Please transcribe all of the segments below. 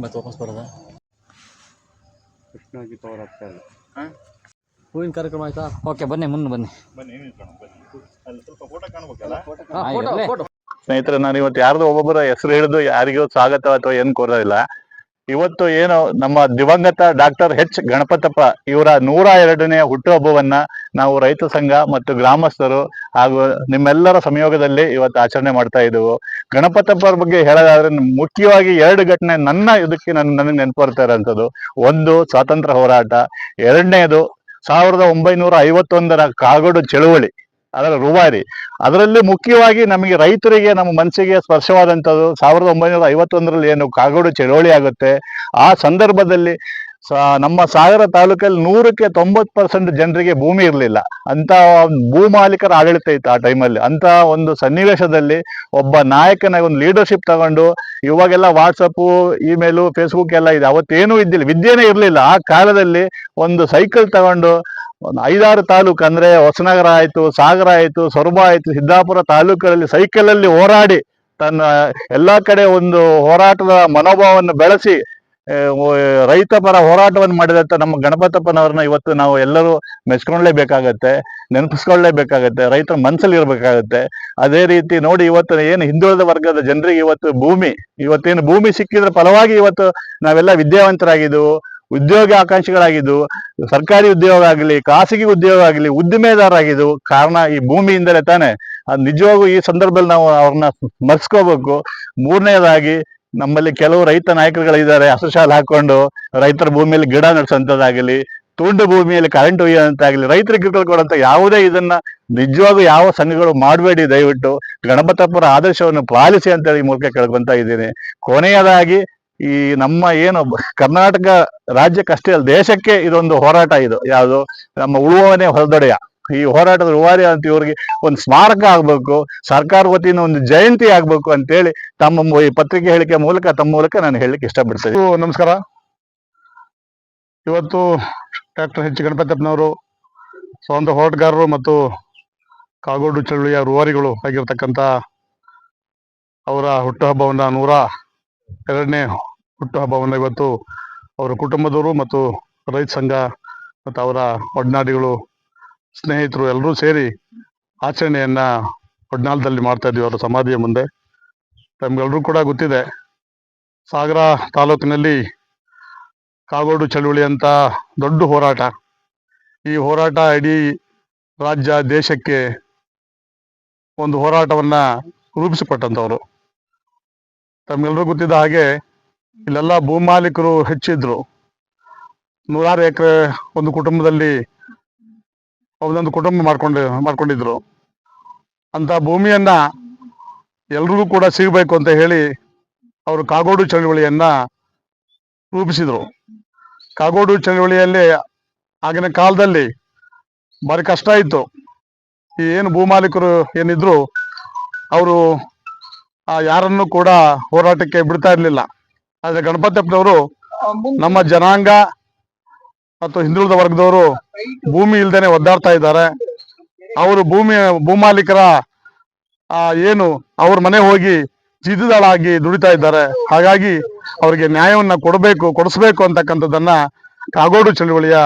ಮತ್ತೆ ವಾಪಸ್ ಬರೋದಾ? ಕೃಷ್ಣಾಗಿ ತವರ ಆಗ್ತಾ ಇದೆ. ಹೂವಿನ ಕಾರ್ಯಕ್ರಮ ಆಯ್ತಾ? ಓಕೆ, ಬನ್ನಿ, ಮುಂದೆ ಬನ್ನಿ. ಅಲ್ಲಿ ಸ್ವಲ್ಪ ಫೋಟೋ ಕಾಣಬೇಕಲ್ಲ. ಸ್ನೇಹಿತರೆ, ನಾನು ಇವತ್ತು ಯಾರ್ದು ಒಬ್ಬೊಬ್ಬರ ಹೆಸರು ಹಿಡಿದು ಯಾರಿಗೂ ಸ್ವಾಗತ ಅಥವಾ ಏನ್ ಕೋರೋದಿಲ್ಲ. ಇವತ್ತು ಏನು ನಮ್ಮ ದಿವಂಗತ ಡಾಕ್ಟರ್ ಎಚ್ ಗಣಪತಪ್ಪ ಇವರ 102ನೇ ಹುಟ್ಟುಹಬ್ಬವನ್ನ ನಾವು ರೈತ ಸಂಘ ಮತ್ತು ಗ್ರಾಮಸ್ಥರು ಹಾಗೂ ನಿಮ್ಮೆಲ್ಲರ ಸಂಯೋಗದಲ್ಲಿ ಇವತ್ತು ಆಚರಣೆ ಮಾಡ್ತಾ ಇದ್ದೆವು. ಗಣಪತಪ್ಪ ಅವ್ರ ಬಗ್ಗೆ ಹೇಳೋದಾದ್ರೆ ಮುಖ್ಯವಾಗಿ 2 ಘಟನೆ ನನಗೆ ನೆನಪು ಬರ್ತಾ ಇರೋಂಥದ್ದು. ಒಂದು, ಸ್ವಾತಂತ್ರ್ಯ ಹೋರಾಟ. ಎರಡನೇದು 1951ರ ಕಾಗೋಡು ಚಳುವಳಿ, ಅದರ ರೂವಾರಿ. ಅದರಲ್ಲಿ ಮುಖ್ಯವಾಗಿ ನಮಗೆ ರೈತರಿಗೆ, ನಮ್ಮ ಮನಸ್ಸಿಗೆ ಸ್ಪರ್ಶವಾದಂಥದ್ದು 1951ರಲ್ಲಿ ಏನು ಕಾಗೋಡು ಚಳುವಳಿ ಆಗುತ್ತೆ. ಆ ಸಂದರ್ಭದಲ್ಲಿ ನಮ್ಮ ಸಾಗರ ತಾಲೂಕಲ್ಲಿ 100ಕ್ಕೆ 90% ಜನರಿಗೆ ಭೂಮಿ ಇರಲಿಲ್ಲ. ಅಂತ ಭೂಮಾಲೀಕರ ಆಡಳಿತ ಇತ್ತು ಆ ಟೈಮಲ್ಲಿ. ಅಂತ ಒಂದು ಸನ್ನಿವೇಶದಲ್ಲಿ ಒಬ್ಬ ನಾಯಕನ ಒಂದು ಲೀಡರ್ಶಿಪ್ ತಗೊಂಡು, ಇವಾಗೆಲ್ಲ ವಾಟ್ಸಪ್ಪು, ಇಮೇಲು, ಫೇಸ್ಬುಕ್ ಎಲ್ಲ ಇದೆ, ಅವತ್ತೇನೂ ಇದ್ದಿಲ್ಲ, ವಿದ್ಯೆನೇ ಇರಲಿಲ್ಲ. ಆ ಕಾಲದಲ್ಲಿ ಒಂದು ಸೈಕಲ್ ತಗೊಂಡು ಒಂದು 5-6 ತಾಲೂಕು ಅಂದ್ರೆ ಹೊಸನಗರ ಆಯ್ತು, ಸಾಗರ ಆಯ್ತು, ಸೊರಬ ಆಯ್ತು, ಸಿದ್ದಾಪುರ ತಾಲೂಕುಗಳಲ್ಲಿ ಸೈಕಲಲ್ಲಿ ಹೋರಾಡಿ ತನ್ನ ಎಲ್ಲಾ ಕಡೆ ಒಂದು ಹೋರಾಟದ ಮನೋಭಾವವನ್ನು ಬೆಳೆಸಿ ರೈತ ಪರ ಹೋರಾಟವನ್ನು ಮಾಡಿದಂತ ನಮ್ಮ ಗಣಪತಪ್ಪನವ್ರನ್ನ ಇವತ್ತು ನಾವು ಎಲ್ಲರೂ ಮೆಚ್ಕೊಳ್ಳೇಬೇಕಾಗತ್ತೆ, ನೆನಪಿಸ್ಕೊಳ್ಳೇಬೇಕಾಗತ್ತೆ, ರೈತರ ಮನಸ್ಸಲ್ಲಿ ಇರ್ಬೇಕಾಗತ್ತೆ. ಅದೇ ರೀತಿ ನೋಡಿ, ಇವತ್ತು ಏನು ಹಿಂದುಳಿದ ವರ್ಗದ ಜನರಿಗೆ ಇವತ್ತೇನು ಭೂಮಿ ಸಿಕ್ಕಿದ್ರ ಫಲವಾಗಿ ಇವತ್ತು ನಾವೆಲ್ಲ ವಿದ್ಯಾವಂತರಾಗಿದ್ದೆವು, ಉದ್ಯೋಗ ಆಕಾಂಕ್ಷಿಗಳಾಗಿದ್ದು, ಸರ್ಕಾರಿ ಉದ್ಯೋಗ ಆಗಲಿ, ಖಾಸಗಿ ಉದ್ಯೋಗ ಆಗಲಿ, ಉದ್ದಿಮೆದಾರರಾಗಿದ್ದು ಕಾರಣ ಈ ಭೂಮಿಯಿಂದಲೇ ತಾನೆ. ಅದು ನಿಜವಾಗೂ ಈ ಸಂದರ್ಭದಲ್ಲಿ ನಾವು ಅವ್ರನ್ನ ಸ್ಮರಿಸ್ಕೋಬೇಕು. ಮೂರನೇದಾಗಿ, ನಮ್ಮಲ್ಲಿ ಕೆಲವು ರೈತ ನಾಯಕರುಗಳಿದ್ದಾರೆ, ಹಸು ಶಾಲೆ ಹಾಕೊಂಡು ರೈತರ ಭೂಮಿಯಲ್ಲಿ ಗಿಡ ನಡೆಸೋಂಥದ್ದಾಗಲಿ, ತುಂಡು ಭೂಮಿಯಲ್ಲಿ ಕರೆಂಟ್ ಒಯ್ಯುವಂತಾಗಲಿ, ರೈತರಿಗೆ ಕೊಡುವಂತ ಯಾವುದೇ ಇದನ್ನ ನಿಜವಾಗೂ ಯಾವ ಸಂಘಗಳು ಮಾಡಬೇಡಿ. ದಯವಿಟ್ಟು ಗಣಪತಪ್ಪರ ಆದರ್ಶವನ್ನು ಪಾಲಿಸಿ ಅಂತ ಈ ಮೂಲಕ ಕೇಳ್ಕೊಂತ ಇದ್ದೀನಿ. ಕೊನೆಯದಾಗಿ, ಈ ನಮ್ಮ ಏನು ಕರ್ನಾಟಕ ರಾಜ್ಯಕ್ಕಷ್ಟೇ ಅಲ್ಲ, ದೇಶಕ್ಕೆ ಇದೊಂದು ಹೋರಾಟ. ಇದು ಯಾವುದು, ನಮ್ಮ ಉಳುವವನೇ ಹೊರದೊಡೆಯ. ಈ ಹೋರಾಟದ ರೂವಾರಿ ಅಂತ ಇವ್ರಿಗೆ ಒಂದು ಸ್ಮಾರಕ ಆಗ್ಬೇಕು, ಸರ್ಕಾರ ವತಿಯಿಂದ ಒಂದು ಜಯಂತಿ ಆಗ್ಬೇಕು ಅಂತೇಳಿ ತಮ್ಮ ಈ ಪತ್ರಿಕೆ ಹೇಳಿಕೆ ಮೂಲಕ ನಾನು ಹೇಳಲಿಕ್ಕೆ ಇಷ್ಟಪಡ್ತೇನೆ. ನಮಸ್ಕಾರ. ಇವತ್ತು ಡಾಕ್ಟರ್ ಎಚ್ ಗಣಪತಪ್ಪನವರು ಸ್ವಾತಂತ್ರ್ಯ ಹೋರಾಟಗಾರರು ಮತ್ತು ಕಾಗೋಡು ಚಳುವಳಿಯ ರೂವಾರಿಗಳು ಆಗಿರ್ತಕ್ಕಂಥ ಅವರ ಹುಟ್ಟುಹಬ್ಬವನ್ನ 102ನೇ ಹುಟ್ಟುಹಬ್ಬವನ್ನು ಇವತ್ತು ಅವರ ಕುಟುಂಬದವರು ಮತ್ತು ರೈತ ಸಂಘ ಮತ್ತು ಅವರ ಒಡನಾಡಿಗಳು, ಸ್ನೇಹಿತರು ಎಲ್ಲರೂ ಸೇರಿ ಆಚರಣೆಯನ್ನ ಒಡ್ನಾಳದಲ್ಲಿ ಮಾಡ್ತಾ ಇದ್ವಿ ಅವರ ಸಮಾಧಿಯ ಮುಂದೆ. ತಮ್ಗೆಲ್ಲರೂ ಕೂಡ ಗೊತ್ತಿದೆ, ಸಾಗರ ತಾಲೂಕಿನಲ್ಲಿ ಕಾಗೋಡು ಚಳುವಳಿ ಅಂತ ದೊಡ್ಡ ಹೋರಾಟ. ಈ ಹೋರಾಟ ಇಡೀ ರಾಜ್ಯ ದೇಶಕ್ಕೆ ಒಂದು ಹೋರಾಟವನ್ನ ರೂಪಿಸಿಕೊಟ್ಟಂಥವ್ರು. ತಮ್ಗೆಲ್ಲರೂ ಗೊತ್ತಿದ್ದ ಹಾಗೆ ಇಲ್ಲೆಲ್ಲ ಭೂಮಾಲೀಕರು ಹೆಚ್ಚಿದ್ರು. 100 ಎಕರೆ ಒಂದು ಕುಟುಂಬದಲ್ಲಿ ಒಂದೊಂದು ಕುಟುಂಬ ಮಾಡ್ಕೊಂಡಿದ್ರು. ಅಂತ ಭೂಮಿಯನ್ನ ಎಲ್ರಿಗೂ ಕೂಡ ಸಿಗಬೇಕು ಅಂತ ಹೇಳಿ ಅವರು ಕಾಗೋಡು ಚಳುವಳಿಯನ್ನ ರೂಪಿಸಿದ್ರು. ಕಾಗೋಡು ಚಳುವಳಿಯಲ್ಲಿ ಆಗಿನ ಕಾಲದಲ್ಲಿ ಭಾರಿ ಕಷ್ಟ ಇತ್ತು. ಈ ಏನು ಭೂಮಾಲೀಕರು ಏನಿದ್ರು ಅವರು ಯಾರನ್ನು ಕೂಡ ಹೋರಾಟಕ್ಕೆ ಬಿಡ್ತಾ ಇರಲಿಲ್ಲ. ಆದ್ರೆ ಗಣಪತಪ್ಪನವರು ನಮ್ಮ ಜನಾಂಗ ಮತ್ತು ಹಿಂದುಳಿದ ವರ್ಗದವರು ಭೂಮಿ ಇಲ್ದೇನೆ ಒದ್ದಾಡ್ತಾ ಇದ್ದಾರೆ. ಅವರು ಭೂಮಾಲೀಕರ ಏನು ಅವ್ರ ಮನೆ ಹೋಗಿ ಜಿದ್ದುದಾಳಾಗಿ ದುಡಿತಾ ಇದ್ದಾರೆ. ಹಾಗಾಗಿ ಅವರಿಗೆ ನ್ಯಾಯವನ್ನ ಕೊಡಿಸ್ಬೇಕು ಅಂತಕ್ಕಂಥದ್ದನ್ನ ಕಾಗೋಡು ಚಳುವಳಿಯ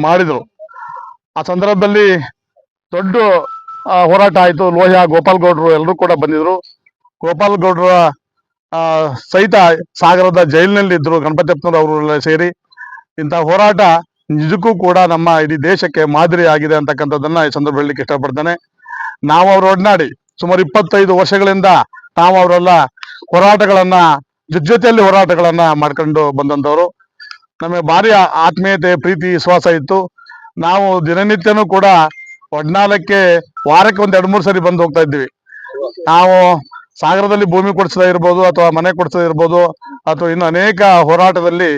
ಮಾಡಿದ್ರು. ಆ ಸಂದರ್ಭದಲ್ಲಿ ದೊಡ್ಡ ಹೋರಾಟ ಆಯ್ತು. ಲೋಹಿಯಾ ಗೋಪಾಲ್ ಗೌಡ್ರು ಎಲ್ಲರೂ ಕೂಡ ಬಂದಿದ್ರು. ಗೋಪಾಲ್ ಗೌಡ್ರ ಸಹಿತ ಸಾಗರದ ಜೈಲಿನಲ್ಲಿ ಇದ್ರು ಗಣಪತಪ್ಪನವರು ಅವರೆಲ್ಲ ಸೇರಿ. ಇಂಥ ಹೋರಾಟ ನಿಜಕ್ಕೂ ಕೂಡ ನಮ್ಮ ಇಡೀ ದೇಶಕ್ಕೆ ಮಾದರಿ ಆಗಿದೆ ಅಂತಕ್ಕಂಥದ್ದನ್ನ ಈ ಸಂದರ್ಭ ಹೇಳಲಿಕ್ಕೆ ಇಷ್ಟಪಡ್ತೇನೆ. ನಾವು ಅವ್ರ ಒಡನಾಡಿ ಸುಮಾರು 25 ವರ್ಷಗಳಿಂದ ನಾವು ಅವರೆಲ್ಲ ಹೋರಾಟಗಳನ್ನ ಜೊತೆಯಲ್ಲಿ ಹೋರಾಟಗಳನ್ನ ಮಾಡ್ಕೊಂಡು ಬಂದಂಥವ್ರು. ನಮಗೆ ಭಾರಿ ಆತ್ಮೀಯತೆ, ಪ್ರೀತಿ, ವಿಶ್ವಾಸ ಇತ್ತು. ನಾವು ದಿನನಿತ್ಯನೂ ಕೂಡ ಒಡ್ನಾಲಕ್ಕೆ ವಾರಕ್ಕೆ 1-2-3 ಸರಿ ಬಂದು ಹೋಗ್ತಾ ಇದ್ವಿ. ನಾವು ಸಾಗರದಲ್ಲಿ ಭೂಮಿ ಕೊಡಿಸದೇ ಇರ್ಬೋದು, ಅಥವಾ ಮನೆ ಕೊಡಿಸದೇ ಇರ್ಬೋದು, ಅಥವಾ ಇನ್ನು ಅನೇಕ ಹೋರಾಟದಲ್ಲಿ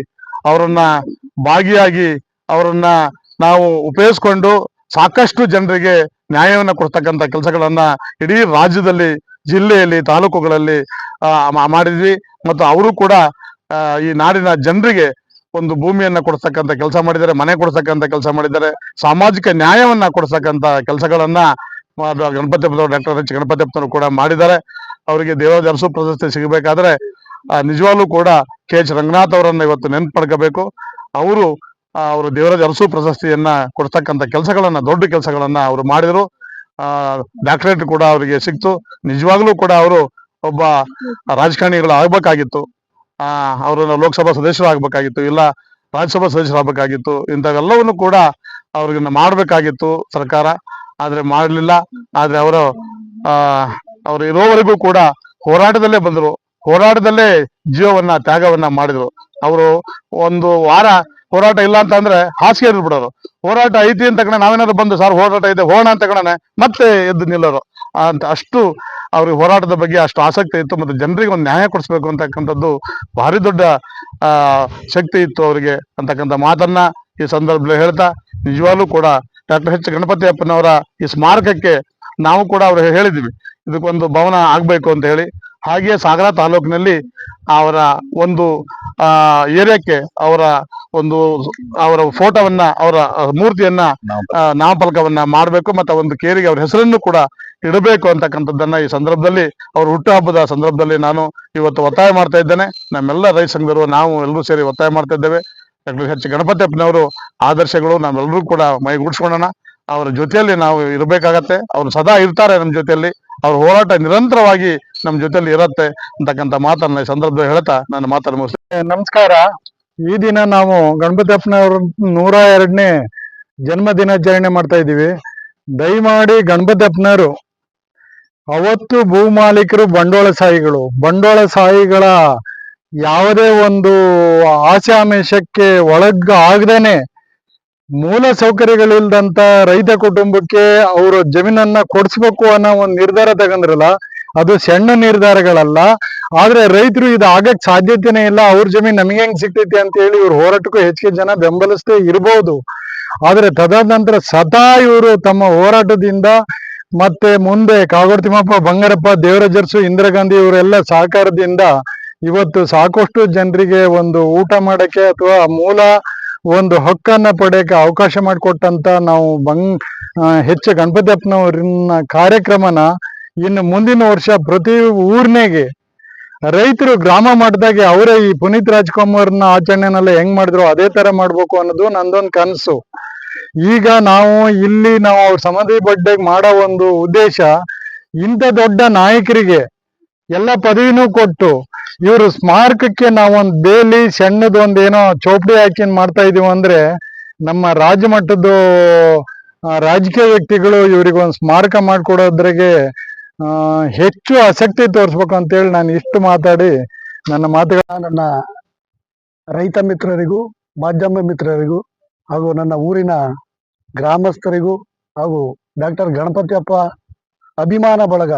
ಅವರನ್ನ ಭಾಗಿಯಾಗಿ ಅವರನ್ನ ನಾವು ಉಪಯೋಗಿಸ್ಕೊಂಡು ಸಾಕಷ್ಟು ಜನರಿಗೆ ನ್ಯಾಯವನ್ನ ಕೊಡ್ತಕ್ಕಂಥ ಕೆಲಸಗಳನ್ನ ಇಡೀ ರಾಜ್ಯದಲ್ಲಿ, ಜಿಲ್ಲೆಯಲ್ಲಿ, ತಾಲೂಕುಗಳಲ್ಲಿ ಮಾಡಿದ್ವಿ. ಮತ್ತು ಅವರು ಕೂಡ ಈ ನಾಡಿನ ಜನರಿಗೆ ಒಂದು ಭೂಮಿಯನ್ನ ಕೊಡ್ತಕ್ಕಂಥ ಕೆಲಸ ಮಾಡಿದ್ದಾರೆ, ಮನೆ ಕೊಡ್ತಕ್ಕಂಥ ಕೆಲಸ ಮಾಡಿದ್ದಾರೆ, ಸಾಮಾಜಿಕ ನ್ಯಾಯವನ್ನ ಕೊಡ್ತಕ್ಕಂಥ ಕೆಲಸಗಳನ್ನ ಡಾಕ್ಟರ್ ಎಚ್ ಗಣಪತಪ್ಪನವರು ಕೂಡ ಮಾಡಿದ್ದಾರೆ. ಅವರಿಗೆ ದೇವರಾಜ ಅರಸು ಪ್ರಶಸ್ತಿ ಸಿಗಬೇಕಾದ್ರೆ ನಿಜವಾಗ್ಲೂ ಕೂಡ KH ರಂಗನಾಥ್ ಅವರನ್ನ ಇವತ್ತು ನೆನಪು ಮಾಡ್ಕೋಬೇಕು. ಅವರು ದೇವರಾಜ ಅರಸು ಪ್ರಶಸ್ತಿಯನ್ನ ಕೊಡ್ತಕ್ಕಂಥ ಕೆಲಸಗಳನ್ನ, ದೊಡ್ಡ ಕೆಲಸಗಳನ್ನ ಅವರು ಮಾಡಿದ್ರು. ಡಾಕ್ಟರೇಟ್ ಕೂಡ ಅವರಿಗೆ ಸಿಕ್ತು. ನಿಜವಾಗ್ಲೂ ಕೂಡ ಅವರು ಒಬ್ಬ ರಾಜಕಾರಣಿಗಳು ಆಗ್ಬೇಕಾಗಿತ್ತು. ಅವರನ್ನ ಲೋಕಸಭಾ ಸದಸ್ಯರು ಆಗ್ಬೇಕಾಗಿತ್ತು, ಇಲ್ಲ ರಾಜ್ಯಸಭಾ ಸದಸ್ಯರು ಆಗ್ಬೇಕಾಗಿತ್ತು. ಇಂಥವೆಲ್ಲವನ್ನು ಕೂಡ ಅವ್ರಿಗನ್ನ ಮಾಡ್ಬೇಕಾಗಿತ್ತು ಸರ್ಕಾರ, ಆದ್ರೆ ಮಾಡಲಿಲ್ಲ. ಆದ್ರೆ ಅವರು ಇರೋವರೆಗೂ ಕೂಡ ಹೋರಾಟದಲ್ಲೇ ಬಂದರು, ಹೋರಾಟದಲ್ಲೇ ಜೀವವನ್ನ ತ್ಯಾಗವನ್ನ ಮಾಡಿದ್ರು. ಅವರು ಒಂದು ವಾರ ಹೋರಾಟ ಇಲ್ಲ ಅಂತ ಅಂದ್ರೆ ಹಾಸಿಗೆ ಬಿಡೋರು. ಹೋರಾಟ ಐತಿ ಅಂತ ಕಣ ನಾವೇನಾದ್ರು ಬಂದು ಸರ್ ಹೋರಾಟ ಇದೆ ಹೋಣ ಅಂತ ಕಣನೆ ಮತ್ತೆ ಎದ್ದು ನಿಲ್ಲೋರು ಅಂತ. ಅಷ್ಟು ಅವ್ರಿಗೆ ಹೋರಾಟದ ಬಗ್ಗೆ ಅಷ್ಟು ಆಸಕ್ತಿ ಇತ್ತು. ಮತ್ತೆ ಜನರಿಗೆ ಒಂದು ನ್ಯಾಯ ಕೊಡಿಸ್ಬೇಕು ಅಂತಕ್ಕಂಥದ್ದು ಭಾರಿ ದೊಡ್ಡ ಶಕ್ತಿ ಇತ್ತು ಅವರಿಗೆ ಅಂತಕ್ಕಂಥ ಮಾತನ್ನ ಈ ಸಂದರ್ಭದಲ್ಲಿ ಹೇಳ್ತಾ, ನಿಜವಾಗ್ಲೂ ಕೂಡ ಡಾಕ್ಟರ್ H ಗಣಪತಿಯಪ್ಪನವರ ಈ ಸ್ಮಾರಕಕ್ಕೆ ನಾವು ಕೂಡ ಅವ್ರು ಹೇಳಿದ್ವಿ, ಇದಕ್ಕೊಂದು ಭವನ ಆಗ್ಬೇಕು ಅಂತ ಹೇಳಿ. ಹಾಗೆಯೇ ಸಾಗರ ತಾಲೂಕಿನಲ್ಲಿ ಅವರ ಒಂದು ಏರಿಯಾಕ್ಕೆ ಅವರ ಫೋಟೋವನ್ನ, ಅವರ ಮೂರ್ತಿಯನ್ನ, ನಾಮಫಲಕವನ್ನ ಮಾಡಬೇಕು, ಮತ್ತೆ ಒಂದು ಕೇರಿಗೆ ಅವ್ರ ಹೆಸರನ್ನು ಕೂಡ ಇಡಬೇಕು ಅಂತಕ್ಕಂಥದ್ದನ್ನ ಈ ಸಂದರ್ಭದಲ್ಲಿ, ಅವ್ರ ಹುಟ್ಟುಹಬ್ಬದ ಸಂದರ್ಭದಲ್ಲಿ ನಾನು ಇವತ್ತು ಒತ್ತಾಯ ಮಾಡ್ತಾ ಇದ್ದೇನೆ. ನಮ್ಮೆಲ್ಲ ರೈತ ಸಂಘದರು ನಾವು ಎಲ್ಲರೂ ಸೇರಿ ಒತ್ತಾಯ ಮಾಡ್ತಾ ಇದ್ದೇವೆ. ಡಾಕ್ಟರ್ H ಗಣಪತಿಯಪ್ಪನವರು ಆದರ್ಶಗಳು ನಾವೆಲ್ಲರೂ ಕೂಡ ಮೈಗೂಡಿಸ್ಕೊಳ್ಳೋಣ. ಅವರ ಜೊತೆಯಲ್ಲಿ ನಾವು ಇರಬೇಕಾಗತ್ತೆ. ಅವರು ಸದಾ ಇರ್ತಾರೆ ನಮ್ಮ ಜೊತೆಯಲ್ಲಿ. ಅವ್ರ ಹೋರಾಟ ನಿರಂತರವಾಗಿ ನಮ್ಮ ಜೊತೆಯಲ್ಲಿ ಇರತ್ತೆ ಅಂತಕ್ಕಂಥ ಮಾತನ್ನ ಈ ಸಂದರ್ಭದಲ್ಲಿ ಹೇಳ್ತಾ ನನ್ನ ಮಾತನ್ನು ಮುಗಿಸ್ತೇನೆ. ನಮಸ್ಕಾರ. ಈ ದಿನ ನಾವು ಗಣಪತಿಯಪ್ಪನವ್ರ 102ನೇ ಜನ್ಮ ದಿನಾಚರಣೆ ಮಾಡ್ತಾ ಇದ್ದೀವಿ. ದಯಮಾಡಿ ಗಣಪತಿಯಪ್ಪನವರು ಅವತ್ತು ಭೂಮಾಲೀಕರು ಬಂಡವಾಳಶಾಹಿಗಳ ಯಾವುದೇ ಒಂದು ಆಶಾಮೇಷಕ್ಕೆ ಆಗದೇನೆ ಮೂಲ ಸೌಕರ್ಯಗಳಿಲ್ದಂತ ರೈತ ಕುಟುಂಬಕ್ಕೆ ಅವರು ಜಮೀನನ್ನ ಕೊಡಿಸ್ಬೇಕು ಅನ್ನೋ ಒಂದು ನಿರ್ಧಾರ ತಗೊಂಡ್ರಲ್ಲ, ಅದು ಸಣ್ಣ ನಿರ್ಧಾರಗಳಲ್ಲ. ಆದ್ರೆ ರೈತರು ಇದು ಆಗಕ್ ಸಾಧ್ಯತೆನೇ ಇಲ್ಲ, ಅವ್ರ ಜಮೀನ್ ನಮಗೆ ಹೆಂಗ್ ಸಿಗ್ತೈತಿ ಅಂತ ಹೇಳಿ ಇವ್ರ ಹೋರಾಟಕ್ಕೂ ಹೆಚ್ಚಿಗೆ ಜನ ಬೆಂಬಲಿಸ್ತೇ ಇರ್ಬೋದು. ಆದ್ರೆ ತದನಂತರ ಸದಾ ಇವರು ತಮ್ಮ ಹೋರಾಟದಿಂದ ಮತ್ತೆ ಮುಂದೆ ಕಾಗೋಡು ತಿಮ್ಮಪ್ಪ, ಬಂಗಾರಪ್ಪ, ದೇವರಾಜ ಅರಸು, ಇಂದಿರಾ ಗಾಂಧಿ ಇವರೆಲ್ಲ ಸಹಕಾರದಿಂದ ಇವತ್ತು ಸಾಕಷ್ಟು ಜನರಿಗೆ ಒಂದು ಊಟ ಮಾಡಕ್ಕೆ ಅಥವಾ ಮೂಲ ಒಂದು ಹಕ್ಕನ್ನ ಪಡೆಯಕ್ಕೆ ಅವಕಾಶ ಮಾಡಿಕೊಟ್ಟಂತ ನಾವು H ಗಣಪತಿಯಪ್ಪನವ್ರನ್ನ ಕಾರ್ಯಕ್ರಮನ ಇನ್ನು ಮುಂದಿನ ವರ್ಷ ಪ್ರತಿ ಊರ್ನೆಗೆ ರೈತರು ಗ್ರಾಮ ಮಟ್ಟದಾಗೆ ಅವರೇ ಈ ಪುನೀತ್ ರಾಜ್ಕುಮಾರ್ನ ಆಚರಣೆನೆಲ್ಲ ಹೆಂಗ್ ಮಾಡಿದ್ರು ಅದೇ ತರ ಮಾಡ್ಬೇಕು ಅನ್ನೋದು ನಂದೊಂದು ಕನಸು. ಈಗ ನಾವು ಅವ್ರ ಸಮಾಧಿ ಬಡ್ಡೆಗೆ ಮಾಡೋ ಒಂದು ಉದ್ದೇಶ, ಇಂಥ ದೊಡ್ಡ ನಾಯಕರಿಗೆ ಎಲ್ಲ ಪದವಿನೂ ಕೊಟ್ಟು ಇವರು ಸ್ಮಾರಕಕ್ಕೆ ನಾವೊಂದು ಬೇಲಿ ಸಣ್ಣದೊಂದು ಏನೋ ಚೌಪಡಿ ಹಾಕಿ ಮಾಡ್ತಾ ಇದೀವಿ ಅಂದ್ರೆ, ನಮ್ಮ ರಾಜ್ಯ ಮಟ್ಟದ ರಾಜಕೀಯ ವ್ಯಕ್ತಿಗಳು ಇವ್ರಿಗೆ ಒಂದು ಸ್ಮಾರಕ ಮಾಡಿಕೊಡೋದ್ರಿಗೆ ಹೆಚ್ಚು ಆಸಕ್ತಿ ತೋರಿಸ್ಬೇಕು ಅಂತೇಳಿ ನಾನು ಇಷ್ಟು ಮಾತಾಡಿ ನನ್ನ ರೈತ ಮಿತ್ರರಿಗೂ, ಮಾಧ್ಯಮ ಮಿತ್ರರಿಗೂ ಹಾಗೂ ನನ್ನ ಊರಿನ ಗ್ರಾಮಸ್ಥರಿಗೂ ಹಾಗೂ ಡಾಕ್ಟರ್ ಗಣಪತಿಯಪ್ಪ ಅಭಿಮಾನ ಬಳಗ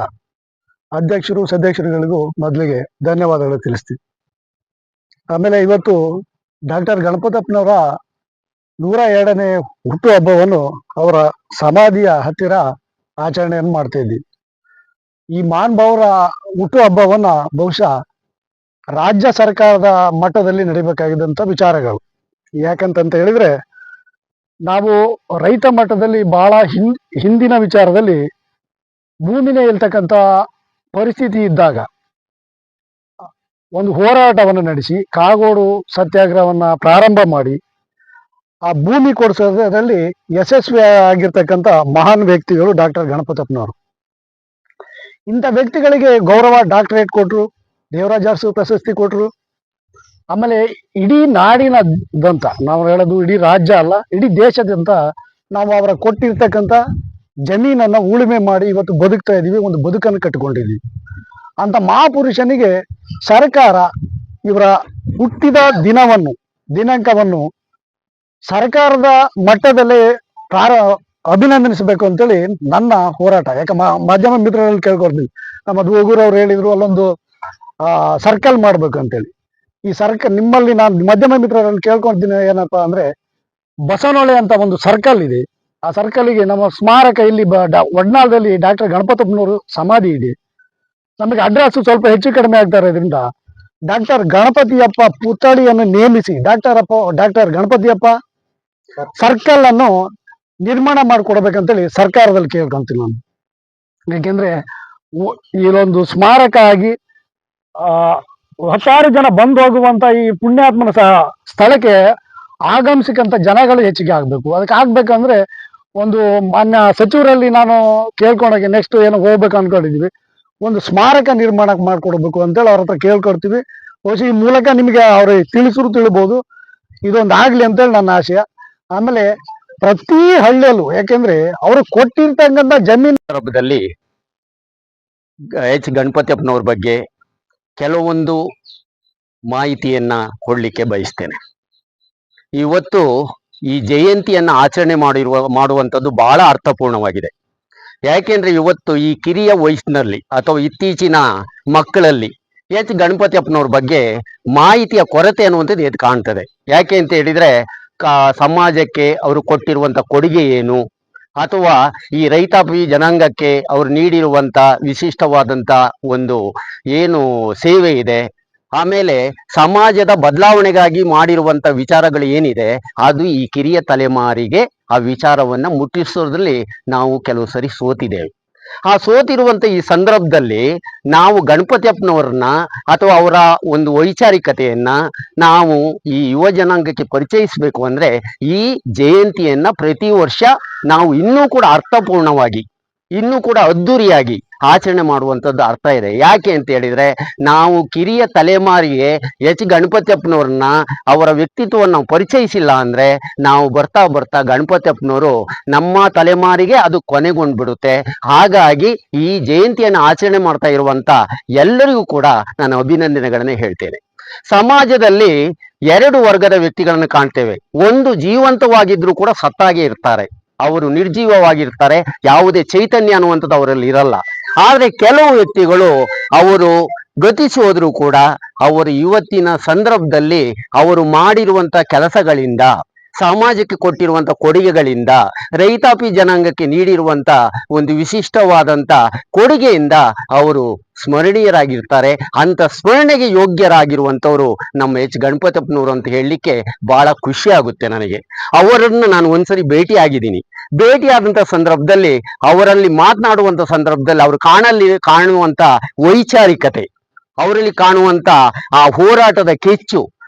ಅಧ್ಯಕ್ಷರು ಸದಸ್ಯರುಗಳಿಗೂ ಮೊದಲಿಗೆ ಧನ್ಯವಾದಗಳು ತಿಳಿಸ್ತೀವಿ. ಆಮೇಲೆ ಇವತ್ತು ಡಾಕ್ಟರ್ ಗಣಪತಪ್ಪನವರ 102ನೇ ಹುಟ್ಟುಹಬ್ಬವನ್ನು ಅವರ ಸಮಾಧಿಯ ಹತ್ತಿರ ಆಚರಣೆಯನ್ನು ಮಾಡ್ತಾ ಇದ್ದೀವಿ. ಈ ಮಹಾನುಭಾವರ ಹುಟ್ಟುಹಬ್ಬವನ್ನ ಬಹುಶಃ ರಾಜ್ಯ ಸರ್ಕಾರದ ಮಟ್ಟದಲ್ಲಿ ನಡಿಬೇಕಾಗಿದ್ದಂಥ ವಿಚಾರಗಳು. ಯಾಕಂತ ಹೇಳಿದ್ರೆ, ನಾವು ರೈತ ಮಟ್ಟದಲ್ಲಿ ಬಹಳ ಹಿಂದಿನ ವಿಚಾರದಲ್ಲಿ ಭೂಮಿನೇ ಇಲ್ತಕ್ಕಂಥ ಪರಿಸ್ಥಿತಿ ಇದ್ದಾಗ ಒಂದು ಹೋರಾಟವನ್ನು ನಡೆಸಿ ಕಾಗೋಡು ಸತ್ಯಾಗ್ರಹವನ್ನ ಪ್ರಾರಂಭ ಮಾಡಿ ಆ ಭೂಮಿ ಕೊಡಿಸೋದ್ರಲ್ಲಿ ಯಶಸ್ವಿ ಆಗಿರ್ತಕ್ಕಂಥ ಮಹಾನ್ ವ್ಯಕ್ತಿಗಳು ಡಾಕ್ಟರ್ ಗಣಪತಪ್ಪನವರು. ಇಂಥ ವ್ಯಕ್ತಿಗಳಿಗೆ ಗೌರವ ಡಾಕ್ಟರೇಟ್ ಕೊಟ್ರು, ದೇವರಾಜ ಅರಸು ಪ್ರಶಸ್ತಿ ಕೊಟ್ರು. ಆಮೇಲೆ ಇಡೀ ನಾಡಿನದಂತ ನಾವು ಹೇಳೋದು ಇಡೀ ರಾಜ್ಯ ಅಲ್ಲ, ಇಡೀ ದೇಶದಂತ ನಾವು ಅವರ ಕೊಟ್ಟಿರ್ತಕ್ಕಂಥ ಜಮೀನನ್ನ ಉಳುಮೆ ಮಾಡಿ ಇವತ್ತು ಬದುಕ್ತಾ ಇದೀವಿ, ಒಂದು ಬದುಕನ್ನು ಕಟ್ಟಿಕೊಂಡಿದ್ದೀವಿ. ಅಂತ ಮಹಾಪುರುಷನಿಗೆ ಸರ್ಕಾರ ಇವರ ಹುಟ್ಟಿದ ದಿನಾಂಕವನ್ನು ಸರ್ಕಾರದ ಮಟ್ಟದಲ್ಲಿ ಅಭಿನಂದಿಸಬೇಕು ಅಂತೇಳಿ ನನ್ನ ಹೋರಾಟ. ಯಾಕೆ ಮಾಧ್ಯಮ ಮಿತ್ರರಲ್ಲಿ ಕೇಳ್ಕೊಳ್ತೀವಿ, ನಮ್ಮ ಮಧುಗೂರವ್ರು ಹೇಳಿದ್ರು ಅಲ್ಲೊಂದು ಸರ್ಕಲ್ ಮಾಡ್ಬೇಕು ಅಂತೇಳಿ. ಈ ನಿಮ್ಮಲ್ಲಿ ನಾನು ಮಾಧ್ಯಮ ಮಿತ್ರರಲ್ಲಿ ಕೇಳ್ಕೊಳ್ತೀನಿ ಏನಪ್ಪಾ ಅಂದ್ರೆ, ಬಸವನಹೊಳೆ ಅಂತ ಒಂದು ಸರ್ಕಲ್ ಇದೆ. ಆ ಸರ್ಕಲ್ಗೆ ನಮ್ಮ ಸ್ಮಾರಕ ಇಲ್ಲಿ ವಡ್ನಾಳದಲ್ಲಿ ಡಾಕ್ಟರ್ ಗಣಪತಪ್ಪನವರು ಸಮಾಧಿ ಇದೆ. ನಮಗೆ ಅಡ್ರೆಸ್ ಸ್ವಲ್ಪ ಹೆಚ್ಚು ಕಡಿಮೆ ಆಗ್ತಾ ಇರೋದ್ರಿಂದ ಡಾಕ್ಟರ್ ಗಣಪತಿಯಪ್ಪ ಪುತ್ಥಳಿಯನ್ನು ನೇಮಿಸಿ ಡಾಕ್ಟರ್ ಗಣಪತಿಯಪ್ಪ ಸರ್ಕಲ್ ಅನ್ನು ನಿರ್ಮಾಣ ಮಾಡಿಕೊಡ್ಬೇಕಂತೇಳಿ ಸರ್ಕಾರದಲ್ಲಿ ಕೇಳ್ಕೊಂತೀನಿ ನಾನು. ಯಾಕೆಂದ್ರೆ ಇಲ್ಲೊಂದು ಸ್ಮಾರಕ ಆಗಿ ಹತ್ತಾರು ಜನ ಬಂದು ಹೋಗುವಂತ ಈ ಪುಣ್ಯಾತ್ಮನ ಸ್ಥಳಕ್ಕೆ ಆಗಮಿಸಿಕಂತ ಜನಗಳು ಹೆಚ್ಚಿಗೆ ಆಗ್ಬೇಕು. ಅದಕ್ಕೆ ಆಗ್ಬೇಕಂದ್ರೆ ಒಂದು ಮಾನ್ಯ ಸಚಿವರಲ್ಲಿ ನಾನು ಕೇಳ್ಕೊಂಡಾಗೆ ನೆಕ್ಸ್ಟ್ ಏನೋ ಹೋಗ್ಬೇಕು ಅನ್ಕೊಂಡಿದೀವಿ, ಒಂದು ಸ್ಮಾರಕ ನಿರ್ಮಾಣ ಮಾಡ್ಕೊಡ್ಬೇಕು ಅಂತೇಳಿ ಅವ್ರ ಹತ್ರ ಕೇಳ್ಕೊಡ್ತೀವಿ. ಬಹುಶಃ ಈ ಮೂಲಕ ನಿಮಗೆ ಅವ್ರಿಗೆ ತಿಳಿಬಹುದು. ಇದೊಂದು ಆಗ್ಲಿ ಅಂತೇಳಿ ನನ್ನ ಆಶಯ. ಆಮೇಲೆ ಪ್ರತಿ ಹಳ್ಳಿಯಲ್ಲೂ, ಯಾಕೆಂದ್ರೆ ಅವರು ಕೊಟ್ಟಿರ್ತಕ್ಕಂಥ ಜಮೀನು ಸಂದರ್ಭದಲ್ಲಿ ಎಚ್ ಗಣಪತಿಯಪ್ಪನವ್ರ ಬಗ್ಗೆ ಕೆಲವೊಂದು ಮಾಹಿತಿಯನ್ನ ಕೊಡ್ಲಿಕ್ಕೆ ಬಯಸ್ತೇನೆ. ಇವತ್ತು ಈ ಜಯಂತಿಯನ್ನ ಆಚರಣೆ ಮಾಡುವಂಥದ್ದು ಬಹಳ ಅರ್ಥಪೂರ್ಣವಾಗಿದೆ. ಯಾಕೆಂದ್ರೆ ಇವತ್ತು ಈ ಕಿರಿಯ ವಯಸ್ಸಿನಲ್ಲಿ ಅಥವಾ ಇತ್ತೀಚಿನ ಮಕ್ಕಳಲ್ಲಿ ಎಚ್ ಗಣಪತಿಯಪ್ಪನವ್ರ ಬಗ್ಗೆ ಮಾಹಿತಿಯ ಕೊರತೆ ಅನ್ನುವಂಥದ್ದು ಎದ್ದು ಕಾಣ್ತದೆ. ಯಾಕೆ ಅಂತ ಹೇಳಿದ್ರೆ ಸಮಾಜಕ್ಕೆ ಅವರು ಕೊಟ್ಟಿರುವಂತ ಕೊಡುಗೆ ಏನು, ಅಥವಾ ಈ ರೈತಾಪಿ ಜನಾಂಗಕ್ಕೆ ಅವರು ನೀಡಿರುವಂತ ವಿಶಿಷ್ಟವಾದಂತ ಒಂದು ಏನು ಸೇವೆ ಇದೆ, ಆಮೇಲೆ ಸಮಾಜದ ಬದಲಾವಣೆಗಾಗಿ ಮಾಡಿರುವಂತ ವಿಚಾರಗಳು ಏನಿದೆ, ಅದು ಈ ಕಿರಿಯ ತಲೆಮಾರಿಗೆ ಆ ವಿಚಾರವನ್ನ ಮುಟ್ಟಿಸೋದ್ರಲ್ಲಿ ನಾವು ಕೆಲವು ಸರಿ ಸೋತಿದ್ದೇವೆ. ಆ ಸೋತಿರುವಂತ ಈ ಸಂದರ್ಭದಲ್ಲಿ ನಾವು ಗಣಪತಿಯಪ್ಪನವ್ರನ್ನ ಅಥವಾ ಅವರ ಒಂದು ವೈಚಾರಿಕತೆಯನ್ನ ನಾವು ಈ ಯುವ ಜನಾಂಗಕ್ಕೆ ಪರಿಚಯಿಸಬೇಕು ಅಂದ್ರೆ ಈ ಜಯಂತಿಯನ್ನ ಪ್ರತಿ ವರ್ಷ ನಾವು ಇನ್ನೂ ಕೂಡ ಅರ್ಥಪೂರ್ಣವಾಗಿ, ಇನ್ನೂ ಕೂಡ ಅದ್ದೂರಿಯಾಗಿ ಆಚರಣೆ ಮಾಡುವಂಥದ್ದು ಅರ್ಥ ಇದೆ. ಯಾಕೆ ಅಂತ ಹೇಳಿದ್ರೆ ನಾವು ಕಿರಿಯ ತಲೆಮಾರಿಗೆ ಎಚ್ ಗಣಪತಿಯಪ್ಪನವ್ರನ್ನ ಅವರ ವ್ಯಕ್ತಿತ್ವವನ್ನು ನಾವು ಪರಿಚಯಿಸಿಲ್ಲ ಅಂದ್ರೆ ನಾವು ಬರ್ತಾ ಬರ್ತಾ ಗಣಪತಿಯಪ್ಪನವರು ನಮ್ಮ ತಲೆಮಾರಿಗೆ ಅದು ಕೊನೆಗೊಂಡ್ಬಿಡುತ್ತೆ. ಹಾಗಾಗಿ ಈ ಜಯಂತಿಯನ್ನು ಆಚರಣೆ ಮಾಡ್ತಾ ಇರುವಂತ ಎಲ್ಲರಿಗೂ ಕೂಡ ನಾನು ಅಭಿನಂದನೆಗಳನ್ನ ಹೇಳ್ತೇನೆ. ಸಮಾಜದಲ್ಲಿ ಎರಡು ವರ್ಗದ ವ್ಯಕ್ತಿಗಳನ್ನು ಕಾಣ್ತೇವೆ. ಒಂದು ಜೀವಂತವಾಗಿದ್ರು ಕೂಡ ಸತ್ತಾಗೆ ಇರ್ತಾರೆ, ಅವರು ನಿರ್ಜೀವವಾಗಿರ್ತಾರೆ, ಯಾವುದೇ ಚೈತನ್ಯ ಅನ್ನುವಂಥದ್ದು ಅವರಲ್ಲಿ ಇರಲ್ಲ. ಆದ್ರೆ ಕೆಲವು ವ್ಯಕ್ತಿಗಳು ಅವರು ಗತಿಸಿ ಹೋದ್ರು ಕೂಡ ಅವರು ಇವತ್ತಿನ ಸಂದರ್ಭದಲ್ಲಿ ಅವರು ಮಾಡಿರುವಂತ ಕೆಲಸಗಳಿಂದ, ಸಮಾಜಕ್ಕೆ ಕೊಟ್ಟಿರುವಂತ ಕೊಡುಗೆಗಳಿಂದ, ರೈತಾಪಿ ಜನಾಂಗಕ್ಕೆ ನೀಡಿರುವಂತ ಒಂದು ವಿಶಿಷ್ಟವಾದಂತ ಕೊಡುಗೆಯಿಂದ ಅವರು ಸ್ಮರಣೀಯರಾಗಿರ್ತಾರೆ. ಅಂತ ಸ್ಮರಣೆಗೆ ಯೋಗ್ಯರಾಗಿರುವಂತವ್ರು ನಮ್ಮ ಎಚ್ ಗಣಪತಿಯಪ್ಪನವರು ಅಂತ ಹೇಳಲಿಕ್ಕೆ ಬಹಳ ಖುಷಿ ಆಗುತ್ತೆ ನನಗೆ. ಅವರನ್ನು ನಾನು ಒಂದ್ಸರಿ ಭೇಟಿಯಾದಂತ ಸಂದರ್ಭದಲ್ಲಿ ಅವರಲ್ಲಿ ಮಾತನಾಡುವಂತ ಸಂದರ್ಭದಲ್ಲಿ ಅವರು ಕಾಣುವಂತ ವೈಚಾರಿಕತೆ, ಅವರಲ್ಲಿ ಕಾಣುವಂತ ಆ ಹೋರಾಟದ ಕೆಚ್ಚು,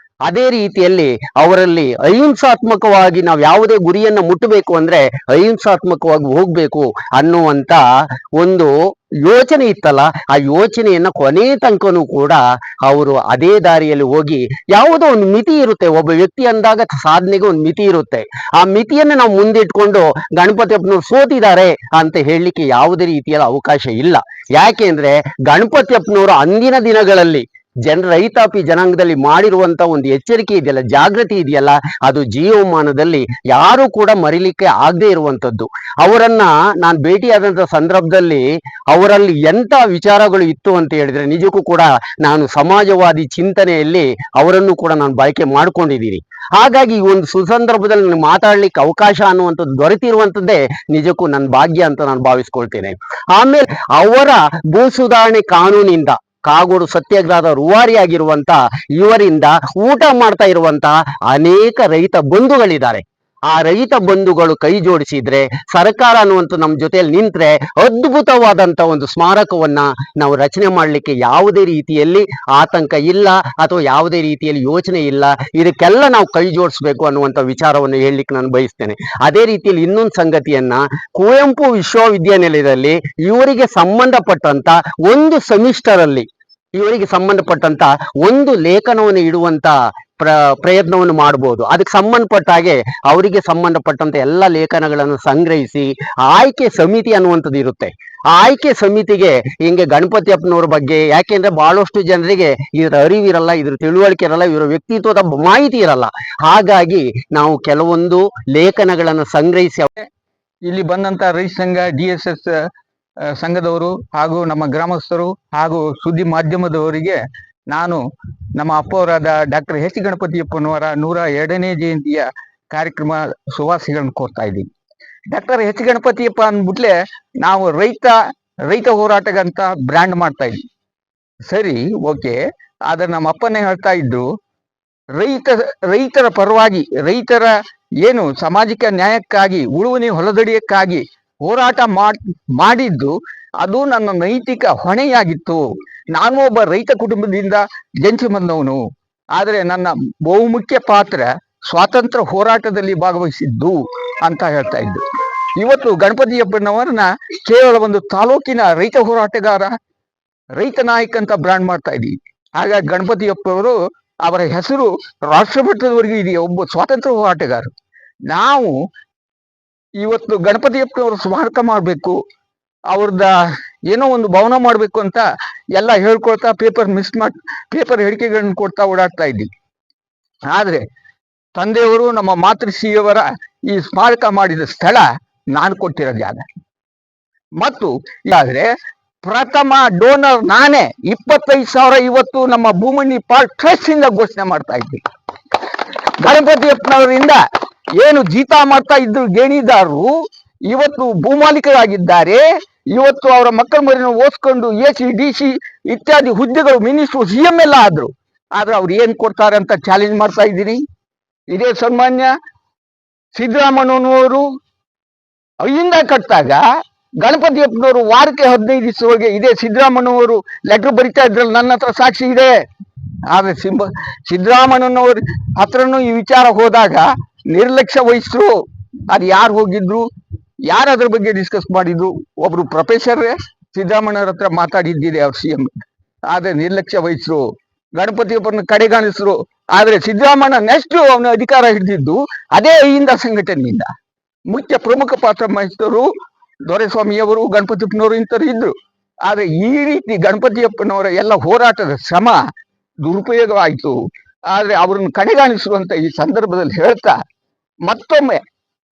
ಅದೇ ರೀತಿಯಲ್ಲಿ ಅವರಲ್ಲಿ ಅಹಿಂಸಾತ್ಮಕವಾಗಿ ನಾವು ಯಾವುದೇ ಗುರಿಯನ್ನ ಮುಟ್ಟಬೇಕು ಅಂದ್ರೆ ಅಹಿಂಸಾತ್ಮಕವಾಗಿ ಹೋಗ್ಬೇಕು ಅನ್ನುವಂತ ಒಂದು ಯೋಚನೆ ಇತ್ತಲ್ಲ, ಆ ಯೋಚನೆಯನ್ನ ಕೊನೆ ತನಕನೂ ಕೂಡ ಅವರು ಅದೇ ದಾರಿಯಲ್ಲಿ ಹೋಗಿ, ಯಾವುದೋ ಒಂದು ಮಿತಿ ಇರುತ್ತೆ, ಒಬ್ಬ ವ್ಯಕ್ತಿ ಅಂದಾಗ ಸಾಧನೆಗೆ ಒಂದು ಮಿತಿ ಇರುತ್ತೆ. ಆ ಮಿತಿಯನ್ನ ನಾವು ಮುಂದಿಟ್ಕೊಂಡು ಗಣಪತಿಯಪ್ಪನವ್ರು ಸೋತಿದ್ದಾರೆ ಅಂತ ಹೇಳಲಿಕ್ಕೆ ಯಾವುದೇ ರೀತಿಯ ಅವಕಾಶ ಇಲ್ಲ. ಯಾಕೆ ಅಂದ್ರೆ ಗಣಪತಿಯಪ್ಪನವರು ಅಂದಿನ ದಿನಗಳಲ್ಲಿ ರೈತಾಪಿ ಜನಾಂಗದಲ್ಲಿ ಮಾಡಿರುವಂತ ಒಂದು ಎಚ್ಚರಿಕೆ ಇದೆಯಲ್ಲ, ಜಾಗೃತಿ ಇದೆಯಲ್ಲ, ಅದು ಜೀವಮಾನದಲ್ಲಿ ಯಾರು ಕೂಡ ಮರಿಲಿಕ್ಕೆ ಆಗದೆ ಇರುವಂತದ್ದು. ಅವರನ್ನ ನಾನು ಭೇಟಿಯಾದಂತ ಸಂದರ್ಭದಲ್ಲಿ ಅವರಲ್ಲಿ ಎಂತ ವಿಚಾರಗಳು ಇತ್ತು ಅಂತ ಹೇಳಿದ್ರೆ ನಿಜಕ್ಕೂ ಕೂಡ ನಾನು ಸಮಾಜವಾದಿ ಚಿಂತನೆಯಲ್ಲಿ ಅವರನ್ನು ಕೂಡ ನಾನು ಬಳಕೆ ಮಾಡ್ಕೊಂಡಿದ್ದೀನಿ. ಹಾಗಾಗಿ ಈ ಒಂದು ಸುಸಂದರ್ಭದಲ್ಲಿ ನಾನು ಮಾತಾಡ್ಲಿಕ್ಕೆ ಅವಕಾಶ ಅನ್ನುವಂಥದ್ದು ದೊರೆತಿರುವಂತದ್ದೇ ನಿಜಕ್ಕೂ ನನ್ನ ಭಾಗ್ಯ ಅಂತ ನಾನು ಭಾವಿಸ್ಕೊಳ್ತೇನೆ. ಆಮೇಲೆ ಅವರ ಭೂ ಸುಧಾರಣೆ ಕಾನೂನಿಂದ ಕಾಗೋಡು ಸತ್ಯಾಗ್ರಹದ ರೂವಾರಿಯಾಗಿರುವಂತ ಇವರಿಂದ ಊಟ ಮಾಡ್ತಾ ಇರುವಂತ ಅನೇಕ ರೈತ ಬಂಧುಗಳಿದ್ದಾರೆ. ಆ ರೈತ ಬಂಧುಗಳು ಕೈ ಜೋಡಿಸಿದ್ರೆ, ಸರ್ಕಾರ ಅನ್ನುವಂಥ ನಮ್ಮ ಜೊತೆಯಲ್ಲಿ ನಿಂತ್ರೆ ಅದ್ಭುತವಾದಂತ ಒಂದು ಸ್ಮಾರಕವನ್ನ ನಾವು ರಚನೆ ಮಾಡಲಿಕ್ಕೆ ಯಾವುದೇ ರೀತಿಯಲ್ಲಿ ಆತಂಕ ಇಲ್ಲ, ಅಥವಾ ಯಾವುದೇ ರೀತಿಯಲ್ಲಿ ಯೋಚನೆ ಇಲ್ಲ. ಇದಕ್ಕೆಲ್ಲ ನಾವು ಕೈ ಜೋಡಿಸ್ಬೇಕು ಅನ್ನುವಂಥ ವಿಚಾರವನ್ನು ಹೇಳಲಿಕ್ಕೆ ನಾನು ಬಯಸ್ತೇನೆ. ಅದೇ ರೀತಿಯಲ್ಲಿ ಇನ್ನೊಂದು ಸಂಗತಿಯನ್ನ, ಕುವೆಂಪು ವಿಶ್ವವಿದ್ಯಾನಿಲಯದಲ್ಲಿ ಇವರಿಗೆ ಸಂಬಂಧಪಟ್ಟಂತ ಒಂದು ಸೆಮಿಸ್ಟರ್ ಅಲ್ಲಿ ಇವರಿಗೆ ಸಂಬಂಧಪಟ್ಟಂತ ಒಂದು ಲೇಖನವನ್ನು ಇಡುವಂತ ಪ್ರಯತ್ನವನ್ನು ಮಾಡಬಹುದು. ಅದಕ್ಕೆ ಸಂಬಂಧಪಟ್ಟ ಹಾಗೆ ಅವರಿಗೆ ಸಂಬಂಧಪಟ್ಟಂತ ಎಲ್ಲ ಲೇಖನಗಳನ್ನು ಸಂಗ್ರಹಿಸಿ ಆಯ್ಕೆ ಸಮಿತಿ ಅನ್ನುವಂಥದ್ದು ಇರುತ್ತೆ. ಆ ಆಯ್ಕೆ ಸಮಿತಿಗೆ ಹಿಂಗೆ ಗಣಪತಿಯಪ್ಪನವ್ರ ಬಗ್ಗೆ, ಯಾಕೆಂದ್ರೆ ಬಹಳಷ್ಟು ಜನರಿಗೆ ಇದರ ಅರಿವಿರಲ್ಲ, ಇದ್ರ ತಿಳುವಳಿಕೆ ಇರಲ್ಲ, ಇವರ ವ್ಯಕ್ತಿತ್ವದ ಮಾಹಿತಿ ಇರಲ್ಲ. ಹಾಗಾಗಿ ನಾವು ಕೆಲವೊಂದು ಲೇಖನಗಳನ್ನು ಸಂಗ್ರಹಿಸಿ ಇಲ್ಲಿ ಬಂದಂತ ರೈತ ಸಂಘ, DSS ಸಂಘದವರು ಹಾಗೂ ನಮ್ಮ ಗ್ರಾಮಸ್ಥರು ಹಾಗೂ ಸುದ್ದಿ ಮಾಧ್ಯಮದವರಿಗೆ ನಾನು ನಮ್ಮ ಅಪ್ಪವರಾದ ಡಾಕ್ಟರ್ ಎಚ್ ಗಣಪತಿಯಪ್ಪನವರ 102ನೇ ಜಯಂತಿಯ ಕಾರ್ಯಕ್ರಮ ಶುಭಾಶಯಗಳನ್ನು ಕೋರ್ತಾ ಇದ್ದೀನಿ. ಡಾಕ್ಟರ್ ಎಚ್ ಗಣಪತಿಯಪ್ಪ ಅಂದ್ಬಿಟ್ಲೆ ನಾವು ರೈತ ಹೋರಾಟಗಂತ ಬ್ರ್ಯಾಂಡ್ ಮಾಡ್ತಾ ಇದ್ವಿ. ಸರಿ, ಓಕೆ. ಆದ್ರೆ ನಮ್ಮ ಅಪ್ಪನೇ ಹೇಳ್ತಾ ಇದ್ರು, ರೈತರ ಪರವಾಗಿ, ರೈತರ ಏನು ಸಾಮಾಜಿಕ ನ್ಯಾಯಕ್ಕಾಗಿ, ಉಳುವನೆ ಹೊಲದಡಿಯಕ್ಕಾಗಿ ಹೋರಾಟ ಮಾಡಿದ್ದು ಅದು ನನ್ನ ನೈತಿಕ ಹೊಣೆಯಾಗಿತ್ತು. ನಾನು ಒಬ್ಬ ರೈತ ಕುಟುಂಬದಿಂದ ಜನಿಸಿ ಬಂದವನು. ಆದರೆ ನನ್ನ ಬಹುಮುಖ್ಯ ಪಾತ್ರ ಸ್ವಾತಂತ್ರ್ಯ ಹೋರಾಟದಲ್ಲಿ ಭಾಗವಹಿಸಿದ್ದು ಅಂತ ಹೇಳ್ತಾ ಇದ್ದು. ಇವತ್ತು ಗಣಪತಿಯಪ್ಪನವರನ್ನ ಕೇವಲ ಒಂದು ತಾಲೂಕಿನ ರೈತ ಹೋರಾಟಗಾರ, ರೈತ ನಾಯಕ ಅಂತ ಬ್ರಾಂಡ್ ಮಾಡ್ತಾ ಇದ್ದೀವಿ. ಹಾಗಾಗಿ ಗಣಪತಿಯಪ್ಪವರು ಅವರ ಹೆಸರು ರಾಷ್ಟ್ರ ಮಟ್ಟದವರೆಗೂ ಇದೆಯಾ, ಒಬ್ಬ ಸ್ವಾತಂತ್ರ್ಯ ಹೋರಾಟಗಾರರು. ನಾವು ಇವತ್ತು ಗಣಪತಿಯಪ್ಪನವರು ಸ್ಮಾರಕ ಮಾಡಬೇಕು, ಅವ್ರದ ಏನೋ ಒಂದು ಭವನ ಮಾಡಬೇಕು ಅಂತ ಎಲ್ಲ ಹೇಳ್ಕೊಳ್ತಾ ಪೇಪರ್ ಹೇಳಿಕೆಗಳನ್ನ ಕೊಡ್ತಾ ಓಡಾಡ್ತಾ ಇದ್ದೀವಿ. ಆದ್ರೆ ತಂದೆಯವರು ನಮ್ಮ ಮಾತೃಶ್ರೀಯವರ ಈ ಸ್ಮಾರಕ ಮಾಡಿದ ಸ್ಥಳ ನಾನು ಕೊಟ್ಟಿರೋ ಜಾಗ. ಮತ್ತು ಆದ್ರೆ ಪ್ರಥಮ ಡೋನರ್ ನಾನೇ 25,000 ಇವತ್ತು ನಮ್ಮ ಭೂಮಣ್ಣಿ ಪಾರ್ಕ್ ಟ್ರಸ್ಟ್ ಇಂದ ಘೋಷಣೆ ಮಾಡ್ತಾ ಇದ್ದೀವಿ. ಗಣಪತಿಯಪ್ಪನವರಿಂದ ಏನು ಜೀತ ಮಾಡ್ತಾ ಇದ್ರು ಗೇಣಿದಾರರು ಇವತ್ತು ಭೂಮಾಲೀಕರಾಗಿದ್ದಾರೆ. ಇವತ್ತು ಅವರ ಮಕ್ಕಳ ಮರಿನ ಓದಿಸ್ಕೊಂಡು AC DC ಇತ್ಯಾದಿ ಹುದ್ದೆಗಳು, ಮಿನಿಸ್ಟ್ರು, CM ಎಲ್ಲ ಆದ್ರು. ಆದ್ರೆ ಅವ್ರು ಏನ್ ಕೊಡ್ತಾರೆ ಅಂತ ಚಾಲೆಂಜ್ ಮಾಡ್ತಾ ಇದ್ದೀನಿ. ಇದೇ ಸನ್ಮಾನ್ಯ ಸಿದ್ದರಾಮಯ್ಯನವರು ಅಲ್ಲಿಂದ ಕಟ್ಟಾಗ ಗಣಪತಿಯಪ್ಪನವರು ವಾರಕ್ಕೆ 15 ದಿವಸದೊಳಗೆ ಇದೇ ಸಿದ್ದರಾಮಯ್ಯನವರು ಲೆಟರ್ ಬರಿತಾ ಇದ್ರಲ್ಲ, ನನ್ನ ಹತ್ರ ಸಾಕ್ಷಿ ಇದೆ. ಆದ್ರೆ ಸಿದ್ದರಾಮಯ್ಯನವ್ರ ಹತ್ರನೂ ಈ ವಿಚಾರ ಹೋದಾಗ ನಿರ್ಲಕ್ಷ್ಯ ವಹಿಸಿದ್ರು. ಅದು ಯಾರು ಹೋಗಿದ್ರು, ಯಾರು ಅದ್ರ ಬಗ್ಗೆ ಡಿಸ್ಕಸ್ ಮಾಡಿದ್ರು? ಒಬ್ರು ಪ್ರೊಫೆಸರ್ ಸಿದ್ದರಾಮಯ್ಯವ್ರ ಹತ್ರ ಮಾತಾಡಿದ್ದಿದೆ ಅವ್ರ CM. ಆದ್ರೆ ನಿರ್ಲಕ್ಷ್ಯ ವಹಿಸಿದ್ರು, ಗಣಪತಿಯಪ್ಪನ ಕಡೆಗಾಣಿಸಿದ್ರು. ಆದ್ರೆ ಸಿದ್ದರಾಮಯ್ಯ ನೆಕ್ಸ್ಟ್ ಅವನ ಅಧಿಕಾರ ಹಿಡಿದಿದ್ದು ಅದೇ ಅಹಿಂದ ಸಂಘಟನೆಯಿಂದ. ಪ್ರಮುಖ ಪಾತ್ರ ವಹಿಸಿದವರು ದೊರೆಸ್ವಾಮಿಯವರು, ಗಣಪತಿಯಪ್ಪನವರು ಇಂಥವ್ರು ಇದ್ರು. ಆದ್ರೆ ಈ ರೀತಿ ಗಣಪತಿಯಪ್ಪನವರ ಎಲ್ಲ ಹೋರಾಟದ ಶ್ರಮ ದುರುಪಯೋಗವಾಯಿತು. ಆದ್ರೆ ಅವ್ರನ್ನ ಕಡೆಗಾಣಿಸುವಂತ ಈ ಸಂದರ್ಭದಲ್ಲಿ ಹೇಳ್ತಾ, ಮತ್ತೊಮ್ಮೆ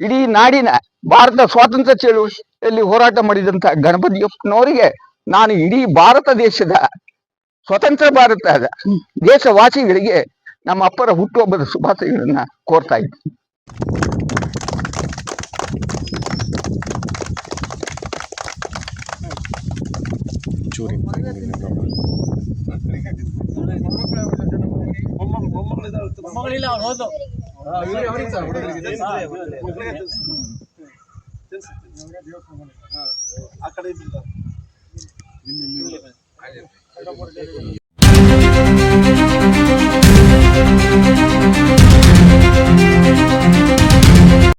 ಇಡೀ ನಾಡಿನ ಭಾರತ ಸ್ವಾತಂತ್ರ್ಯ ಚಳವಳಿಯಲ್ಲಿ ಹೋರಾಟ ಮಾಡಿದಂತ ಗಣಪತಿಯಪ್ಪನವರಿಗೆ ನಾನು ಇಡೀ ಭಾರತ ದೇಶದ ಸ್ವತಂತ್ರ ಭಾರತದ ದೇಶವಾಸಿಗಳಿಗೆ ನಮ್ಮ ಅಪ್ಪರ ಹುಟ್ಟುಹಬ್ಬದ ಶುಭಾಶಯಗಳನ್ನ ಕೋರ್ತಾ ಇದ್ದೀನಿ. ಆ ಕಡೆ